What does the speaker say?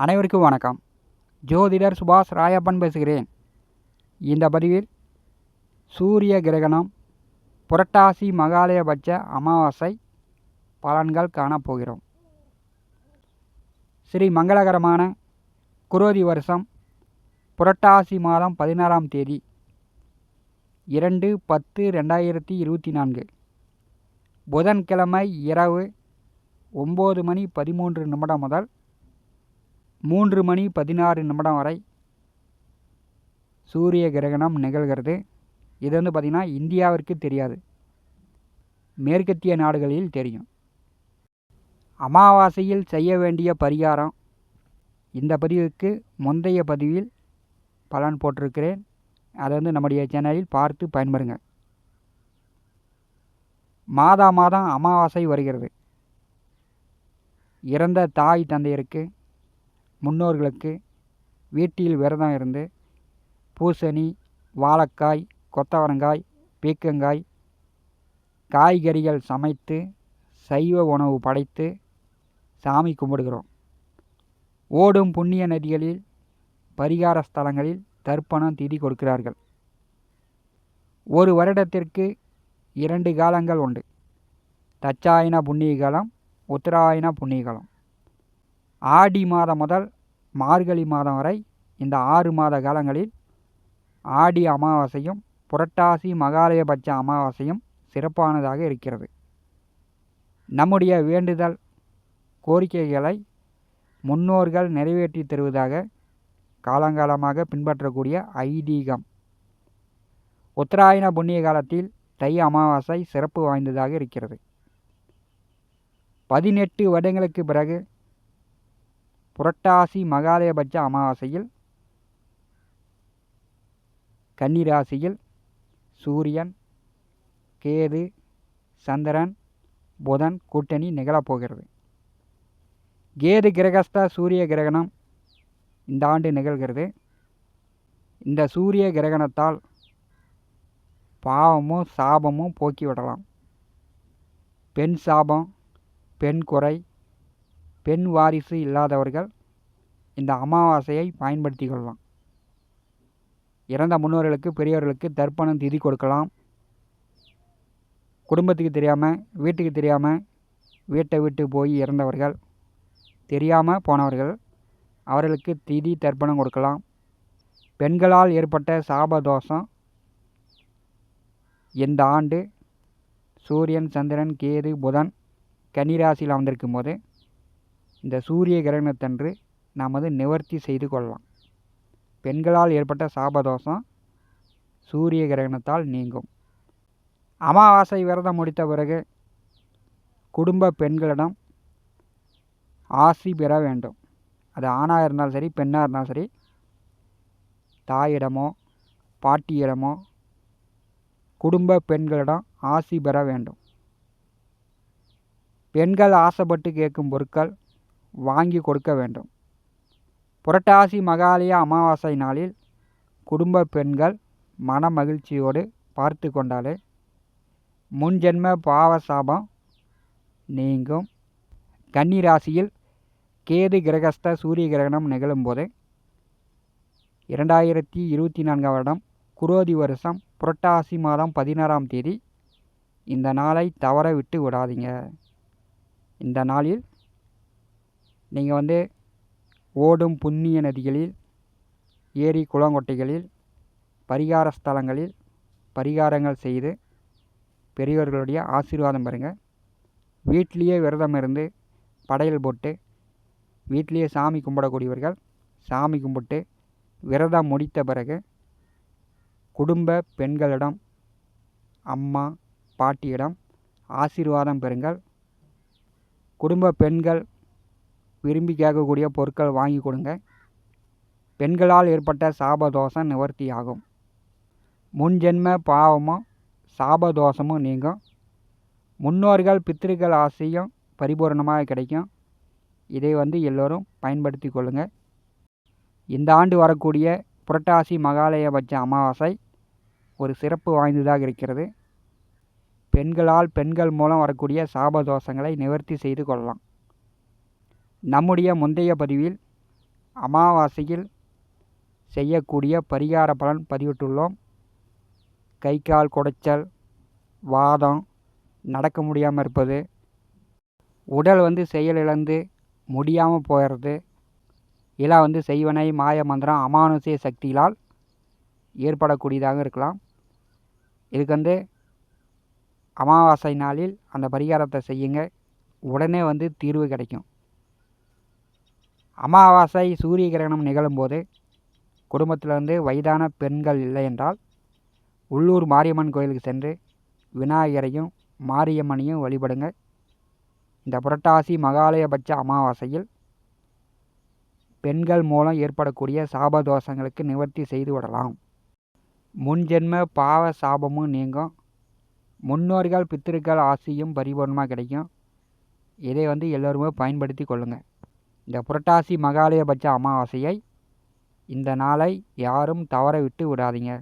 அனைவருக்கும் வணக்கம். ஜோதிடர் சுபாஷ் ராயப்பன் பேசுகிறேன். இந்த பதிவில் சூரிய கிரகணம் புரட்டாசி மகாலயபட்ச அமாவாசை பலன்கள் காணப்போகிறோம். ஸ்ரீ மங்களகரமான குரோதி வருஷம் புரட்டாசி மாதம் 16ஆம் தேதி 2/10/2024 புதன்கிழமை இரவு 9:13 முதல் 3:16 வரை சூரிய கிரகணம் நிகழ்கிறது. இது பார்த்திங்கன்னா இந்தியாவிற்கு தெரியாது, மேற்கத்திய நாடுகளில் தெரியும். அமாவாசையில் செய்ய வேண்டிய பரிகாரம் இந்த பதிவுக்கு முந்தைய பதிவில் பலன் போட்டிருக்கிறேன். அதை நம்முடைய சேனலில் பார்த்து பயன்பெறுங்க. மாதம் அமாவாசை வருகிறது. இறந்த தாய் தந்தையருக்கு, முன்னோர்களுக்கு வீட்டில் விரதம் இருந்து பூசணி, வாழைக்காய், கொத்தவரங்காய், பீக்கங்காய், காய்கறிகள் சமைத்து சைவ உணவு படைத்து சாமி கும்பிடுகிறோம். ஓடும் புண்ணிய நதிகளில், பரிகார ஸ்தலங்களில் தர்ப்பணம் திதி கொடுக்கிறார்கள். ஒரு வருடத்திற்கு 2 காலங்கள் உண்டு. தட்சாயன புண்ணிய காலம், உத்தராயண புண்ணிய காலம். ஆடி மாதம் முதல் மார்கழி மாதம் வரை இந்த 6 மாத காலங்களில் ஆடி அமாவாசையும் புரட்டாசி மகாலயபட்ச அமாவாசையும் சிறப்பானதாக இருக்கிறது. நம்முடைய வேண்டுதல் கோரிக்கைகளை முன்னோர்கள் நிறைவேற்றி தருவதாக காலங்காலமாக பின்பற்றக்கூடிய ஐதீகம். உத்தராயண புண்ணிய காலத்தில் தை அமாவாசை சிறப்பு வாய்ந்ததாக இருக்கிறது. 18 வருடங்களுக்கு பிறகு புரட்டாசி மகாலயபட்ச அமாவாசையில் கன்னிராசியில் சூரியன், கேது, சந்திரன், புதன் கூட்டணி நிகழப்போகிறது. கேது கிரகஸ்த சூரிய கிரகணம் இந்த ஆண்டு நிகழ்கிறது. இந்த சூரிய கிரகணத்தால் பாவமும் சாபமும் போக்கிவிடலாம். பெண் சாபம், பெண் குறை, பெண் வாரிசு இல்லாதவர்கள் இந்த அமாவாசையை பயன்படுத்தி கொள்ளலாம். இறந்த முன்னோர்களுக்கு, பெரியவர்களுக்கு தர்ப்பணம் திதி கொடுக்கலாம். குடும்பத்துக்கு தெரியாமல், வீட்டுக்கு தெரியாமல் வீட்டை விட்டு போய் இறந்தவர்கள், தெரியாமல் போனவர்கள், அவர்களுக்கு திதி தர்ப்பணம் கொடுக்கலாம். பெண்களால் ஏற்பட்ட சாபதோஷம் இந்த ஆண்டு சூரியன், சந்திரன், கேது, புதன் கன்னிராசியில் அமர்ந்திருக்கும் போது இந்த சூரிய கிரகணத்தன்று நாம் நிவர்த்தி செய்து கொள்ளலாம். பெண்களால் ஏற்பட்ட சாபதோஷம் சூரிய கிரகணத்தால் நீங்கும். அமாவாசை விரதம் முடித்த பிறகு குடும்ப பெண்களிடம் ஆசி பெற வேண்டும். அது ஆணாக இருந்தாலும் சரி, பெண்ணாக இருந்தாலும் சரி, தாயிடமோ பாட்டியிடமோ குடும்ப பெண்களிடம் ஆசி பெற வேண்டும். பெண்கள் ஆசைப்பட்டு கேட்கும் பொருட்கள் வாங்கி கொடுக்க வேண்டும். புரட்டாசி மகாலய அமாவாசை நாளில் குடும்ப பெண்கள் மன மகிழ்ச்சியோடு பார்த்து கொண்டாலே முன்ஜென்ம பாவ சாபம் நீங்கும். கன்னிராசியில் கேது கிரகஸ்த சூரிய கிரகணம் நிகழும்போது 2024 வருடம் குரோதி வருஷம் புரட்டாசி மாதம் 16ஆம் தேதி இந்த நாளை தவற விட்டு விடாதீங்க. இந்த நாளில் நீங்கள் ஓடும் புண்ணிய நதிகளில், ஏரி குளங்கொட்டைகளில், பரிகார ஸ்தலங்களில் பரிகாரங்கள் செய்து பெரியவர்களுடைய ஆசீர்வாதம் பெறுங்க. வீட்டிலேயே விரதம் இருந்து படையல் போட்டு வீட்டிலேயே சாமி கும்பிடக்கூடியவர்கள் சாமி கும்பிட்டு விரதம் முடித்த பிறகு குடும்ப பெண்களிடம், அம்மா பாட்டியிடம் ஆசீர்வாதம் பெறுங்கள். குடும்ப பெண்கள் விரும்பி கேட்கக்கூடிய பொருட்கள் வாங்கி கொடுங்க. பெண்களால் ஏற்பட்ட சாபதோஷம் நிவர்த்தி ஆகும். முன்ஜென்ம பாவமும் சாபதோஷமும் நீங்கும். முன்னோர்கள் பித்திருக்கள் ஆசையும் பரிபூர்ணமாக கிடைக்கும். இதை எல்லோரும் பயன்படுத்தி கொள்ளுங்கள். இந்த ஆண்டு வரக்கூடிய புரட்டாசி மகாலயபட்ச அமாவாசை ஒரு சிறப்பு வாய்ந்ததாக இருக்கிறது. பெண்கள் மூலம் வரக்கூடிய சாபதோஷங்களை நிவர்த்தி செய்து கொள்ளலாம். நம்முடைய முந்தைய பதிவில் அமாவாசையில் செய்யக்கூடிய பரிகார பலன் பதிவிட்டுள்ளோம். கை கால் குடைச்சல், வாதம், நடக்க முடியாமல் இருப்பது, உடல் செயலிழந்து முடியாமல் போயிடுறது, இதெல்லாம் செய்வனை, மாய மந்திரம், அமானுஷ்ய சக்திகளால் ஏற்படக்கூடியதாக இருக்கலாம். இதுக்கு அமாவாசை நாளில் அந்த பரிகாரத்தை செய்யுங்க. உடனே தீர்வு கிடைக்கும். அமாவாசை சூரிய கிரகணம் நிகழும்போது குடும்பத்தில் வயதான பெண்கள் இல்லை என்றால் உள்ளூர் மாரியம்மன் கோயிலுக்கு சென்று விநாயகரையும் மாரியம்மனையும் வழிபடுங்க. இந்த புரட்டாசி மகாலயபட்ச அமாவாசையில் பெண்கள் மூலம் ஏற்படக்கூடிய சாபதோஷங்களுக்கு நிவர்த்தி செய்து விடலாம். முன்ஜென்ம பாவ சாபமும் நீங்கும். முன்னோர்கள் பித்திருக்கள் ஆசியும் பரிபூர்ணமாக கிடைக்கும். இதை எல்லோருமே பயன்படுத்தி கொள்ளுங்கள். இந்த புரட்டாசி மகாலயபட்ச அமாவாசையை இந்த நாளை யாரும் தவற விட்டு விடாதீங்க.